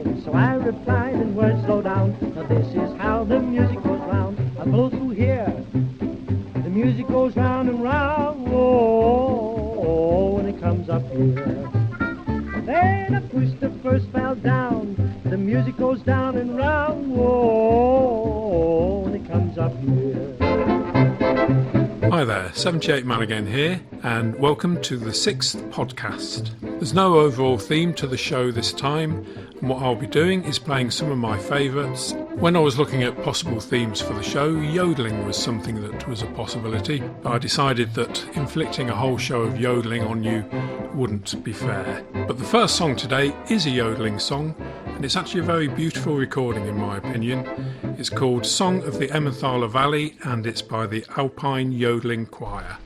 fine. So I replied in words slow down. Now this is how the music goes round. I blow through here. The music goes round and round. Oh, when it comes up here. Then I pushed the first valve down. The music goes down and round. Oh, when it comes up here. Hi there, 78 Man again here, and welcome to the 6th podcast. There's no overall theme to the show this time, and what I'll be doing is playing some of my favourites. When I was looking at possible themes for the show, yodelling was something that was a possibility. I decided that inflicting a whole show of yodelling on you wouldn't be fair. But the first song today is a yodelling song, and it's actually a very beautiful recording in my opinion. It's called Song of the Emmentaler Valley, and it's by the Alpine Yodeling Choir.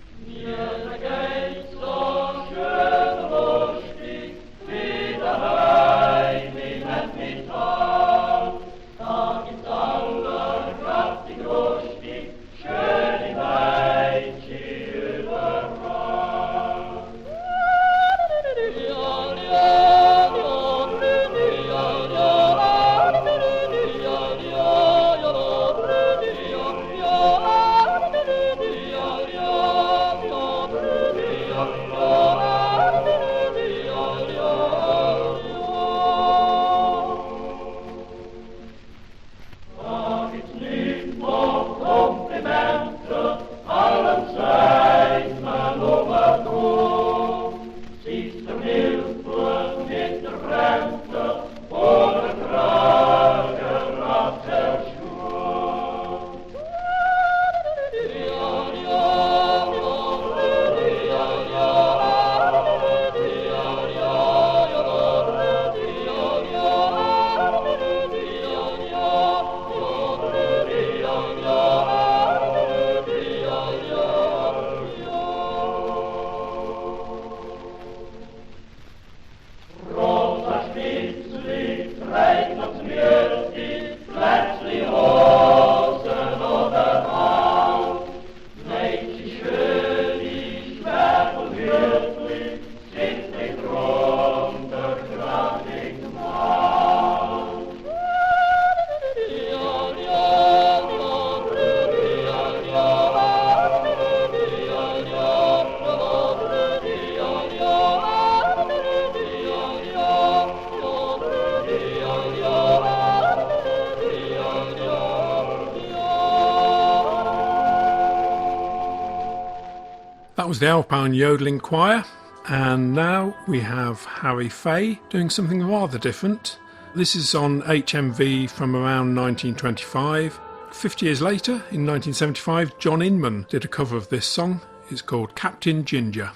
That was the Alpine Yodeling Choir, and now we have Harry Fay doing something rather different. This is on HMV from around 1925. 50 years later, in 1975, John Inman did a cover of this song. It's called Captain Ginger.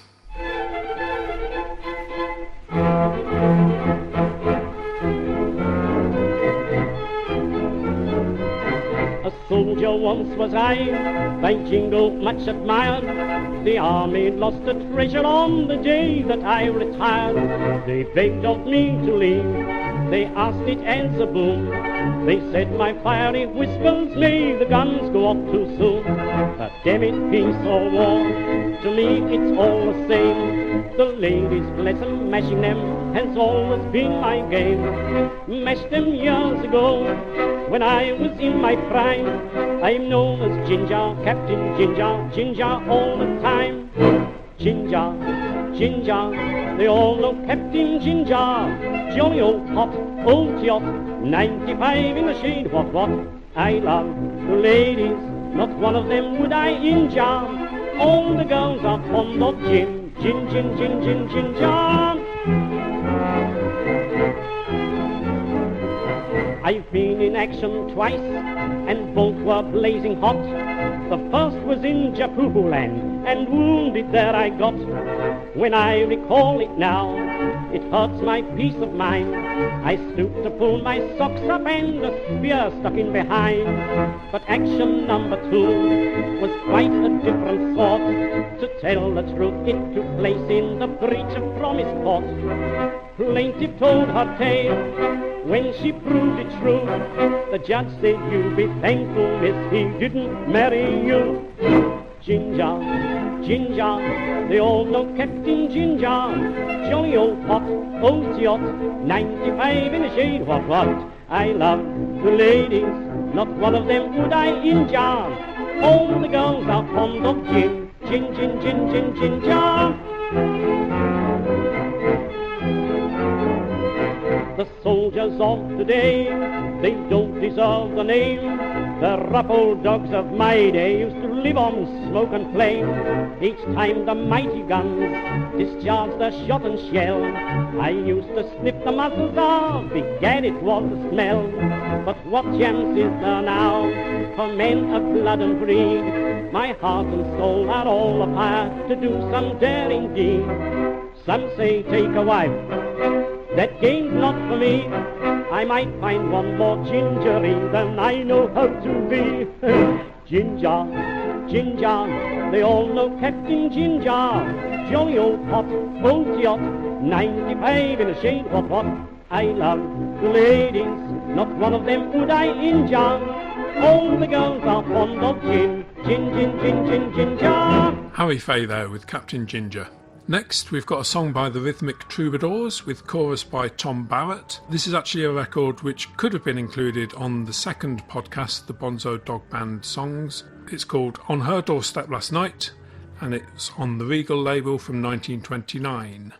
A soldier once was I, by Jingo much admired. The army lost a treasure on the day that I retired. They begged of me to leave, they asked it as a boon. They said my fiery whistles made the guns go off too soon. But damn it, peace or war, to me it's all the same. The ladies, bless them, mashing them has always been my game. Mashed them years ago, when I was in my prime. I'm known as Ginger, Captain Ginger, Ginger all the time. Ginger, Ginger, they all know Captain Ginger. Jolly old hot, old yacht, 95 in the shade, what? I love the ladies, not one of them would I injure. All the girls are fond of gin, ginger. I've been in action twice, and both were blazing hot. The first was in Japupu land, and wounded there I got. When I recall it now, it hurts my peace of mind. I stooped to pull my socks up and a spear stuck in behind. But action number 2 was quite a different sort. To tell the truth, it took place in the breach of promise court. Plaintiff told her tale. When she proved it true, the judge said, "You'll be thankful, miss, he didn't marry you." Ginger, Ginger, they all know Captain Ginger. Jolly old pot, old yacht, 95 in the shade, what? I love the ladies, not one of them would I injure. All the girls are fond of gin, gin, gin, gin, gin, ginger. The soldiers of today, they don't deserve the name. The rough old dogs of my day used to live on smoke and flame. Each time the mighty guns discharged their shot and shell, I used to sniff the muzzles of, begad it was the smell. But what chance is there now for men of blood and breed? My heart and soul are all apart to do some daring deed. Some say take a wife, that game's not for me. I might find one more gingery than I know how to be. Ginger, Ginger, they all know Captain Ginger. Jolly old pot, old yacht, 95 in a shade, what? I love the ladies, not one of them would I injure. All the girls are fond of gin, gin, gin, gin, gin, ginger. Harry Faye there with Captain Ginger. Next, we've got a song by the Rhythmic Troubadours with chorus by Tom Barrett. This is actually a record which could have been included on the second podcast, the Bonzo Dog Band songs. It's called On Her Doorstep Last Night, and it's on the Regal label from 1929.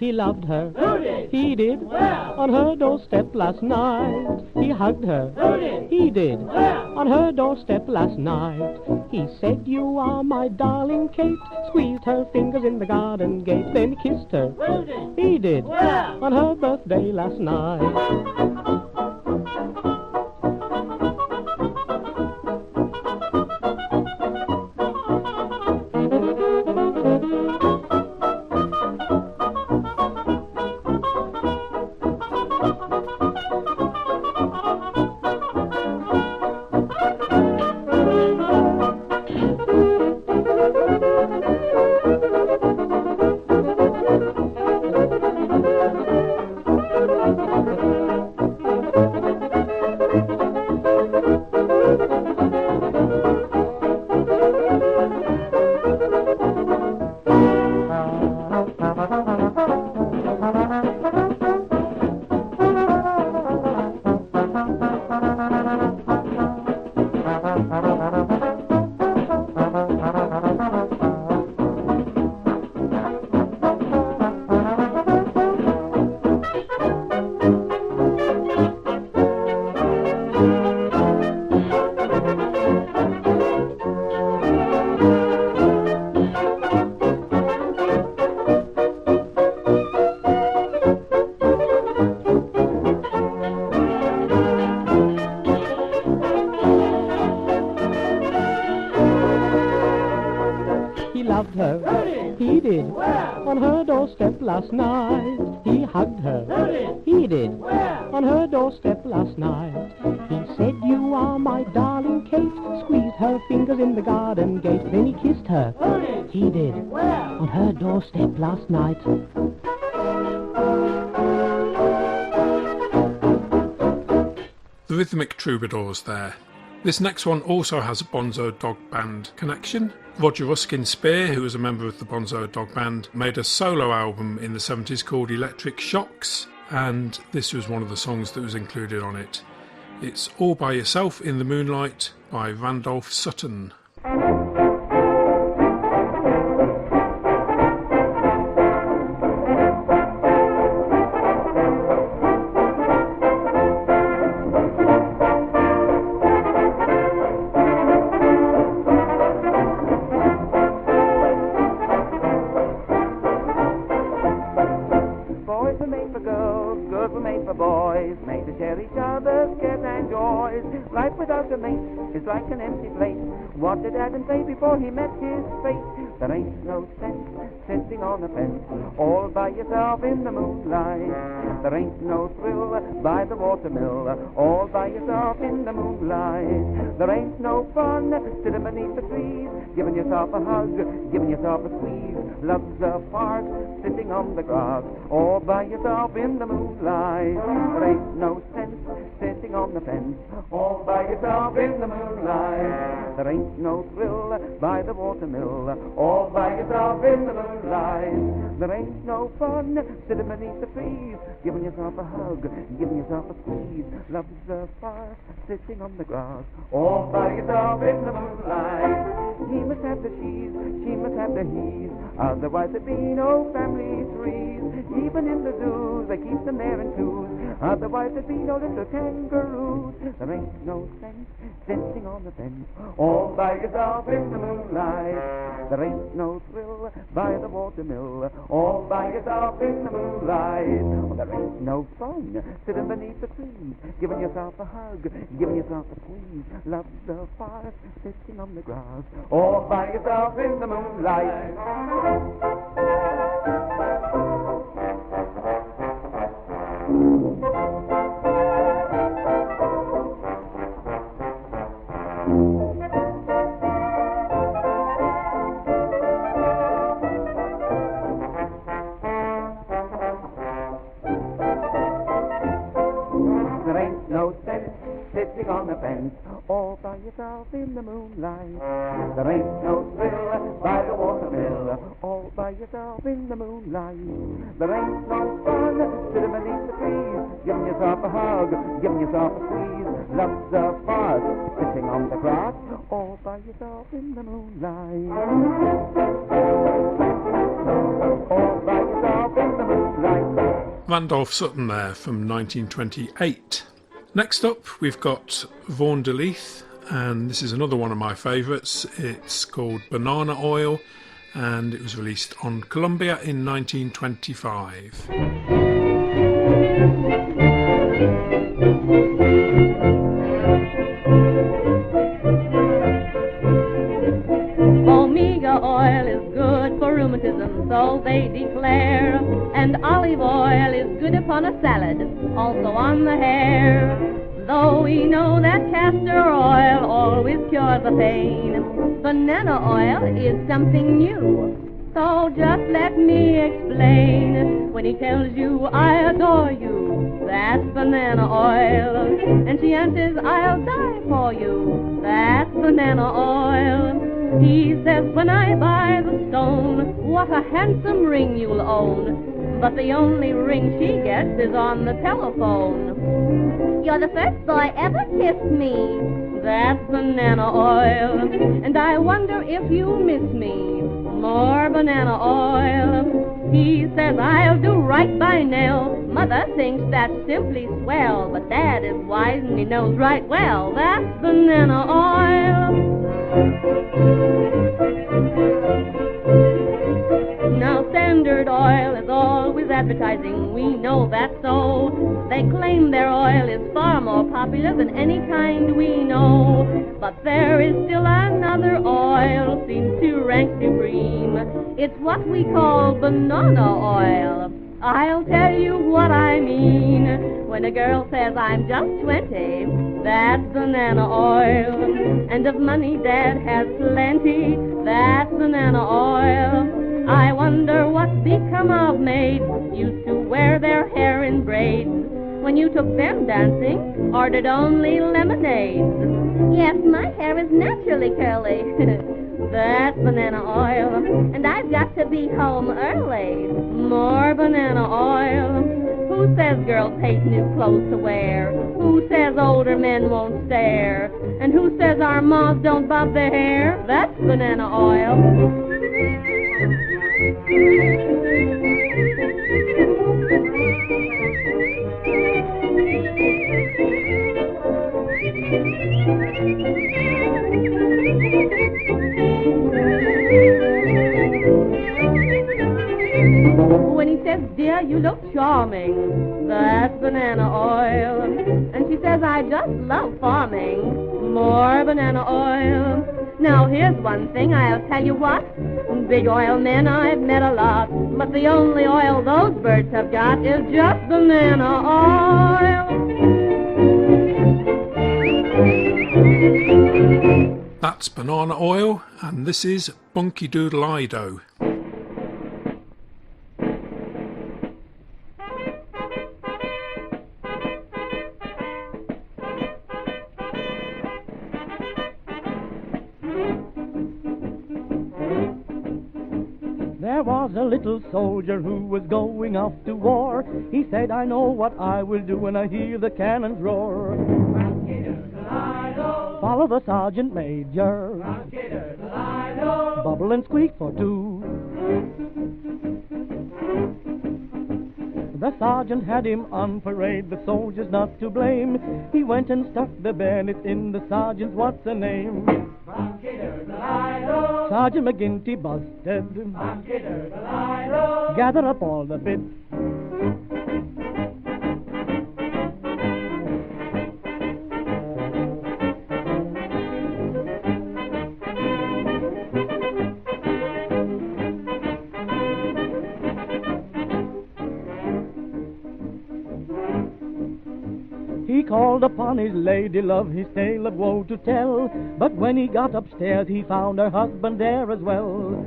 He loved her. Who did? He did. Where? On her doorstep last night. He hugged her. Who did? He did. Where? On her doorstep last night. He said, "You are my darling Kate." Squeezed her fingers in the garden gate. Then kissed her. Who did? He did. Where? On her birthday last night. Loved her. He did. Where? On her doorstep last night. He hugged her. He did. Where? On her doorstep last night. He said, "You are my darling Kate." Squeezed her fingers in the garden gate. Then he kissed her. He did. Where? On her doorstep last night. The Rhythmic Troubadours there. This next one also has a Bonzo Dog Band connection. Roger Ruskin-Spear, who was a member of the Bonzo Dog Band, made a solo album in the 70s called Electric Shocks, and this was one of the songs that was included on it. It's All By Yourself in the Moonlight by Randolph Sutton. boys. Life without a mate is like an empty plate. What did Adam say before he met his fate? There ain't no sense sitting on a fence all by yourself in the moonlight. There ain't no thrill by the watermill all by yourself in the moonlight. There ain't no fun sitting beneath the trees, giving yourself a hug, giving yourself a squeeze. Love's a park sitting on the grass all by yourself in the moonlight. There ain't no sense sitting on the fence all by yourself in the moonlight. There ain't no thrill by the watermill all by yourself in the moonlight. There ain't no fun sitting beneath the trees, giving yourself a hug, giving yourself a squeeze. Love's a fire sitting on the grass all by yourself in the moonlight. He must have the cheese, she must have the he's, otherwise there'd be no family trees. Even in the zoos they keep them there in twos, otherwise there'd be no little kangaroos. There ain't no sense sitting on the fence all by yourself in the moonlight. There ain't no thrill by the watermill all by yourself in the moonlight. Oh, there ain't no fun sitting beneath the trees, giving yourself a hug, giving yourself a squeeze. Love's a fire sitting on the grass all by yourself in the moonlight. There ain't no sense sitting on the fence all by yourself in the moonlight. There ain't no thrill by the watermill all by yourself in the moonlight. There ain't no fun sitting beneath the trees, giving yourself a hug, giving yourself a squeeze. Love's a fart sitting on the grass all by yourself in the moonlight. All by yourself in the moonlight. Randolph Sutton there from 1928. Next up we've got Vaughan DeLeith, and this is another one of my favourites. It's called Banana Oil and it was released on Columbia in 1925. Omega oil is good for rheumatism, so they declare, and olive oil is good upon a salad, also on the hair. Though we know that castor oil always cures the pain, banana oil is something new. So just let me explain. When he tells you I adore you, that's banana oil. And she answers I'll die for you, that's banana oil. He says when I buy the stone, what a handsome ring you'll own. But the only ring she gets is on the telephone. You're the first boy ever kissed me, that's banana oil. And I wonder if you miss me, more banana oil. He says I'll do right by Nell. Mother thinks that's simply swell, but Dad is wise and he knows right well, that's banana oil. Now Standard Oil is always advertising, we know that's so. They claim their oil is far more popular than any kind we know. But there is still another oil seems to rank supreme. It's what we call banana oil. I'll tell you what I mean. When a girl says I'm just 20, that's banana oil. And of money Dad has plenty, that's banana oil. I wonder what's become of maids used to wear their hair in braids. When you took them dancing, or did only lemonades? Yes, my hair is naturally curly. That's banana oil. And I've got to be home early. More banana oil. Who says girls hate new clothes to wear? Who says older men won't stare? And who says our moms don't bob their hair? That's banana oil. When he says, dear, you look charming, that's banana oil. And she says I just love farming. More banana oil. Now here's one thing, I'll tell you what. Big oil men I've met a lot, but the only oil those birds have got is just banana oil. That's Banana Oil, and this is Bunky Doodle Ido. There was a little soldier who was going off to war. He said, I know what I will do when I hear the cannons roar. Follow the sergeant major. Bubble and squeak for two. The sergeant had him on parade, the soldier's not to blame. He went and stuck the bayonet in the sergeant's what's-a-name. Sergeant McGinty busted. Gather up all the bits. He called upon his lady love, his tale of woe to tell. But when he got upstairs, he found her husband there as well.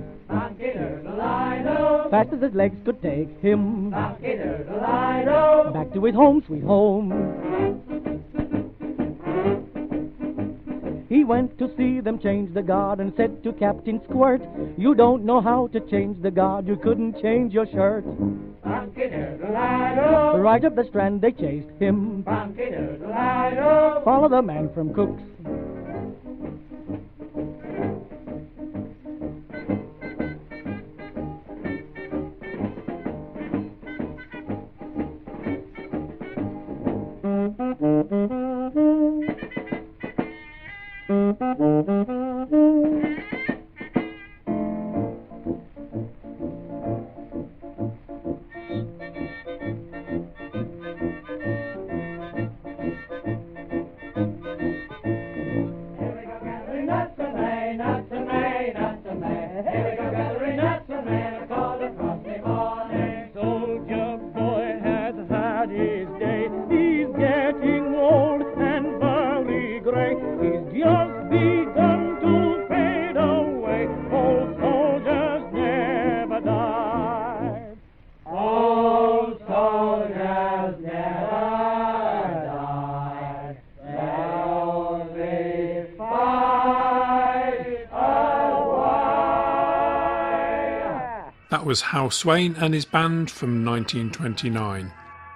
Fast as his legs could take him, back to his home, sweet home. He went to see them change the guard and said to Captain Squirt, you don't know how to change the guard, you couldn't change your shirt. Right up the strand they chased him. Follow the man from Cook's. That was Hal Swain and his band from 1929.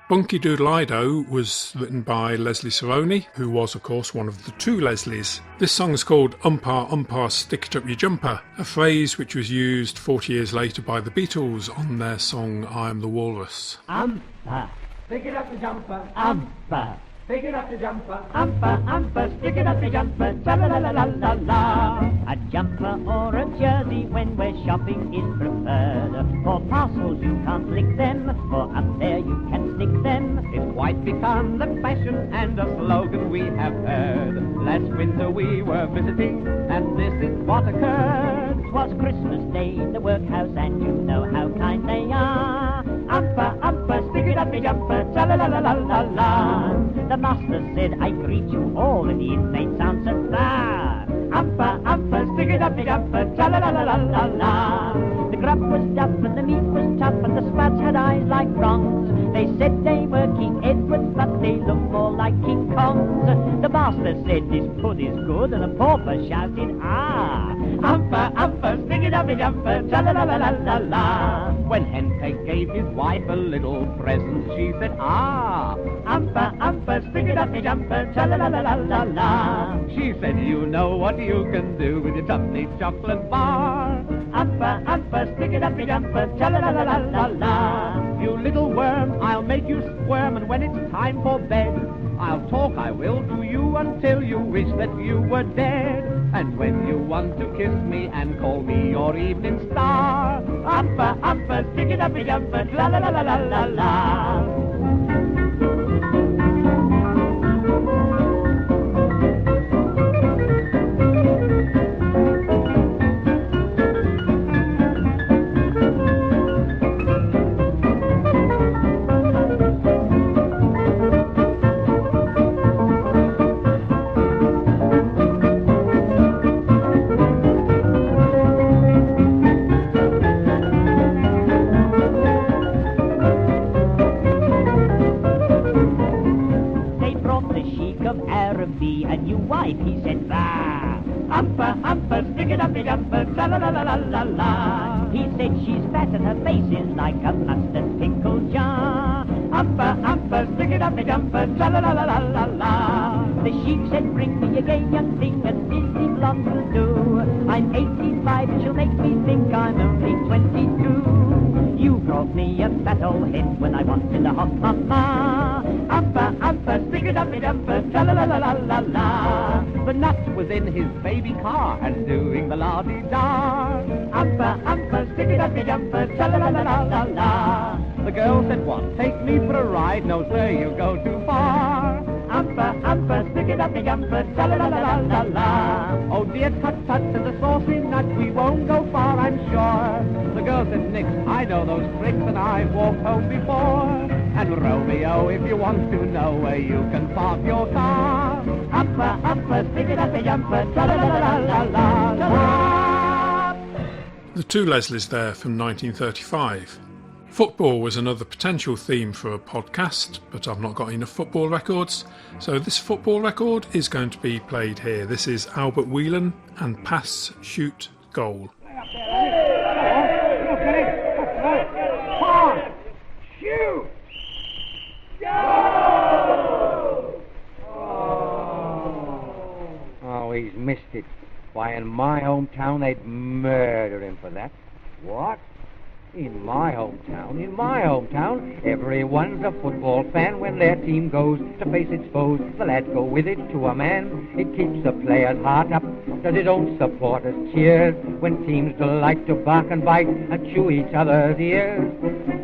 Bunky Doodle Ido was written by Leslie Saroni, who was of course one of the two Leslies. This song is called Umpire, Umpire, Stick It Up Your Jumper, a phrase which was used 40 years later by the Beatles on their song I Am the Walrus. Umpire, stick it up your jumper, umpire. Stick it up your jumper, umper, umper, stick it up your jumper, tra-la-la-la-la-la. A jumper or a jersey when we're shopping is preferred. For parcels you can't lick them, for up there you can stick them. It's quite become the fashion and a slogan we have heard. Last winter we were visiting, and this is what occurred. 'Twas Christmas Day in the workhouse, and you know how kind they are. Umper, umper, stick it up your jumper, tra-la-la-la-la-la. The master said, I greet you all, and the inmates answered, bah! Umper, umper, stick it up your jumper, tra-la-la-la-la-la. The grub was duff and the meat was tough, and the spats had eyes like bronze. They said they were King Edwards, but they looked more like King Kongs. The master said, this pud is good, and the pauper shouted, ah! Umper, umper, stick it up your jumper, tra-la-la-la-la-la. When Henpeck gave his wife a little present, she said, ah! Umper, umper, stick it up your jumper, tra-la-la-la-la-la. She said, you know what you can do with your Tubby chocolate bar. Umper, umper, stick it up your jumper, tra-la-la-la-la-la. You little worm, I'll make you squirm, and when it's time for bed, I'll talk, I will, to you until you wish that you were dead. And when you want to kiss me and call me your evening star, umper, umper, stick it up your jumper, la la la la la la la. a new wife, he said, bah. Umper, umper, stick it up your jumper, tra-la-la-la-la-la-la. He said she's fat and her face is like a mustard pickle jar. Umper, umper, stick it up your jumper, tra-la-la-la-la-la-la. The sheep said, bring me a gay young thing, as busy blonde will do. I'm 85 and she'll make me think I'm only 22. You brought me a fat old hen when I wanted a hot mama. Umper, umper, stick it up your jumper, tra-la-la-la-la-la-la. The nut was in his baby car and doing the la-di-da. Umper, umper, stick it up your jumper, tra-la-la-la-la-la. The girl said, what, take me for a ride? No, sir, you go too far. Umper, umper, stick it up your jumper, tra-la-la-la-la-la. Oh dear, tut, tut, said the saucy nut, we won't go far, I'm sure. The girl said, nix, I know those tricks and I've walked home before. And Romeo, if you want to know where you can park your car. Umper, umper, stick it up your jumper, tra-la-la-la-la-la-la. The Two Leslies there from 1935. Football was another potential theme for a podcast, but I've not got enough football records, so this football record is going to be played here. This is Albert Whelan and Pass, Shoot, Goal. Pass, shoot, go! Oh, he's missed it. Why, in my hometown, they'd murder him for that. What? In my hometown, everyone's a football fan. When their team goes to face its foes, the lads go with it to a man. It keeps the player's heart up, does his own supporters cheer when teams delight to bark and bite and chew each other's ears.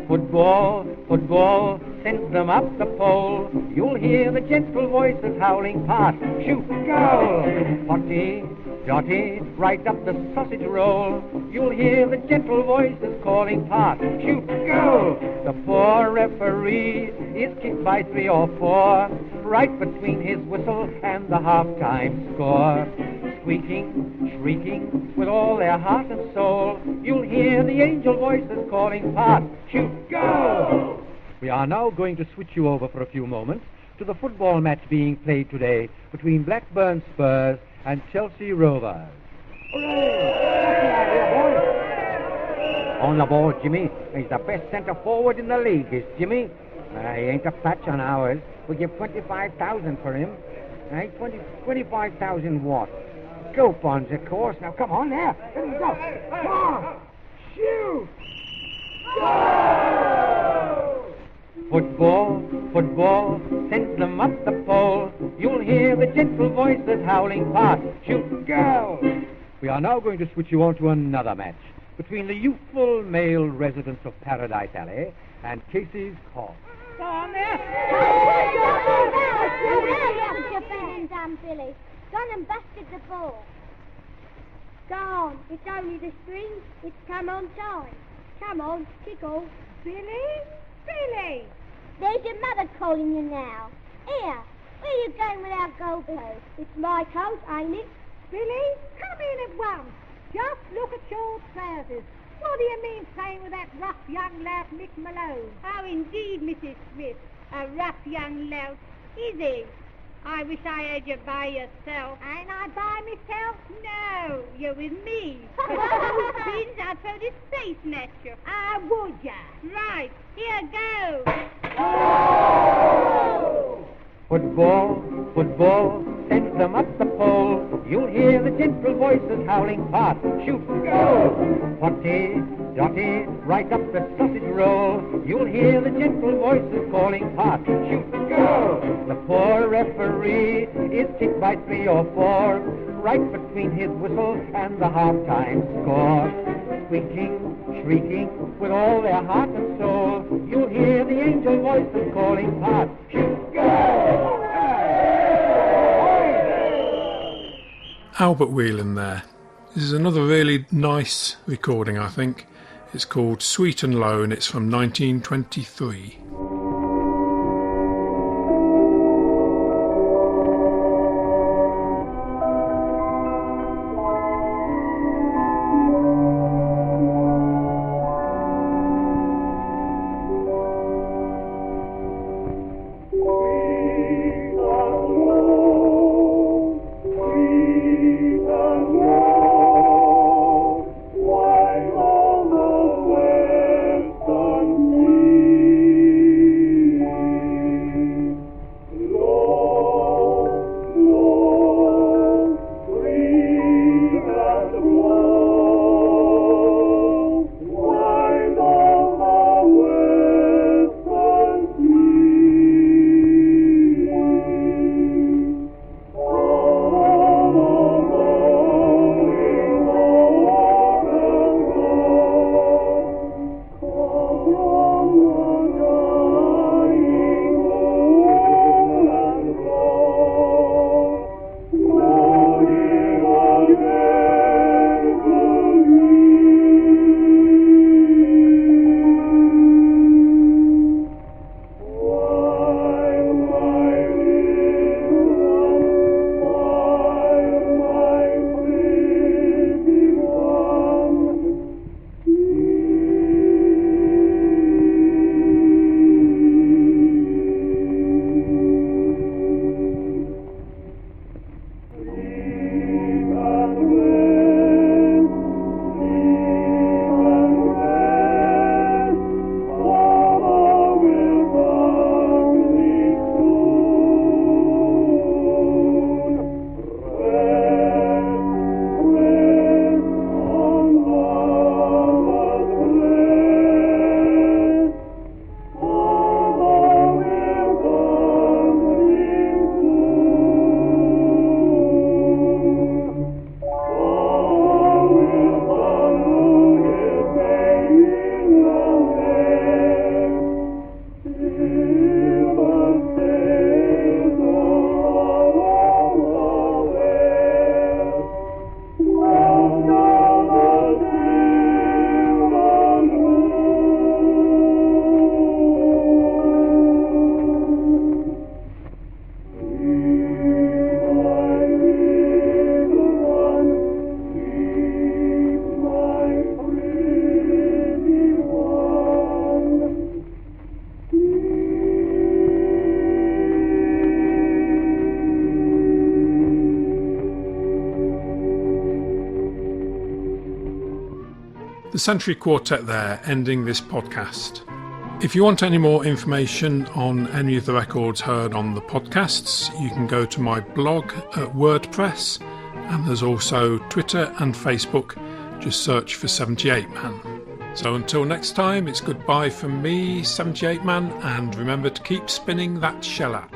Football, football, send them up the pole. You'll hear the gentle voices howling, pass, shoot, goal. Potty, Jotty, right up the sausage roll. You'll hear the gentle voices calling, pass, shoot, goal. The poor referee is kicked by 3 or 4, right between his whistle and the half-time score. Squeaking, shrieking, with all their heart and soul, you'll hear the angel voices calling, pass, shoot, goal. We are now going to switch you over for a few moments to the football match being played today between Blackburn Spurs and Chelsea Rovers. Hooray! On the ball, Jimmy. He's the best centre forward in the league, is Jimmy. He ain't a patch on ours. We'll give 25,000 for him. 25,000 what? Coupons, of course. Now, come on, there. There we go. Come on. Shoot! Go! Football, football, send them up the pole. You'll hear the gentle voices howling, pass, shoot, go. We are now going to switch you on to another match between the youthful male residents of Paradise Alley and Casey's Court. Go on there. Billy. Gone and busted the ball. Go on, it's only the string. It's come on time. Come on, kick off. Billy? Billy! There's your mother calling you now. Here, where are you going with our goal clothes? It's my coat, ain't it? Billy, come in at once. Just look at your trousers. What do you mean playing with that rough young lout Mick Malone? Oh, indeed, Mrs. Smith. A rough young lout, is he? I wish I had you by yourself. Ain't I by myself? No, you're with me. Please, I'd throw this basin at you. Ah, would ya? Right, here goes. Football, football, send them up the pole. You'll hear the gentle voices howling, pass, shoot, go. Potty, Jotty, right up the sausage roll. You'll hear the gentle voices calling, pass, shoot, go. The poor referee is kicked by 3 or 4, right between his whistle and the half-time score. Squeaking, shrieking, with all their heart and soul, you'll hear the angel voices calling, pass, shoot, go. Albert Whelan there. This is another really nice recording, I think. It's called Sweet and Low and it's from 1923. The Century Quartet there, ending this podcast. If you want any more information on any of the records heard on the podcasts, you can go to my blog at WordPress, and there's also Twitter and Facebook. Just search for 78 Man. So until next time, it's goodbye from me, 78 Man, and remember to keep spinning that shellac.